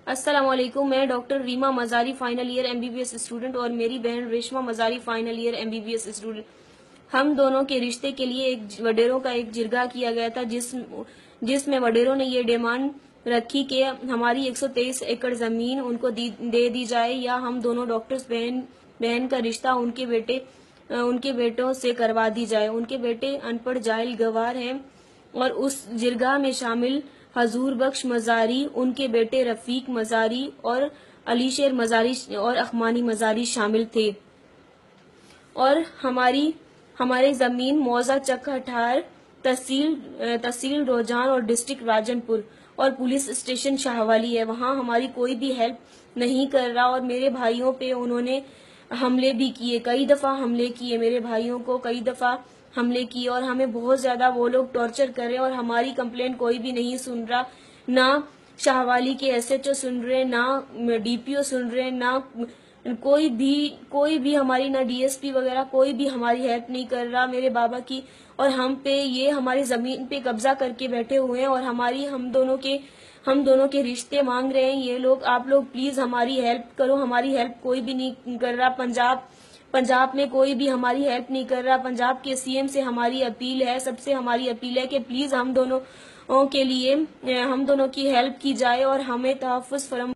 अस्सलाम वालेकुम। मैं doctor Reema Mazari final year MBBS student और मेरी बहन Reshma Mazari final year MBBS student. हम दोनों के रिश्ते के लिए एक वडेरों का एक जिरगा किया गया था जिसमें वडेरों ने ये डिमांड रखी कि हमारी 123 एकड़ जमीन उनको दे दी जाए या हम दोनों डॉक्टर्स बहन का रिश्ता उनके बेटों से करवा दी जाए। उनके बेटे अनपढ़ जाहिल गवार हैं और उस जिरगा में शामिल हजूर बख्श मजारी, उनके बेटे रफीक मजारी और अलीशेर मजारी और अखमानी मजारी शामिल थे। और हमारी जमीन मौजा चकठार, तहसील रोजान और डिस्ट्रिक्ट राजनपुर और पुलिस स्टेशन शाहवाली है। वहाँ हमारी कोई भी हेल्प नहीं कर रहा और मेरे भाइयों पे उन्होंने हमले भी किए, कई दफा हमले किए, मेरे भाइयों को कई दफा हमले किए और हमें बहुत ज्यादा वो लोग टॉर्चर कर रहे हैं और हमारी कंप्लेंट कोई भी नहीं सुन रहा। ना शाहवाली के SHO सुन रहे, ना DPO सुन रहे, ना कोई भी हमारी, ना DSP वगैरह कोई भी हमारी हेल्प नहीं कर रहा मेरे बाबा की। और हम पे ये हमारी जमीन पे कब्जा करके बैठे हुए हैं और हम दोनों के रिश्ते मांग रहे हैं ये लोग। आप लोग प्लीज हमारी हेल्प करो, हमारी हेल्प कोई भी नहीं कर रहा। पंजाब में कोई भी हमारी हेल्प नहीं कर रहा। पंजाब के CM से हमारी अपील है, सबसे हमारी अपील है कि प्लीज हम दोनों की हेल्प की जाए और हमें तहफ़्फ़ुज़ फरमाया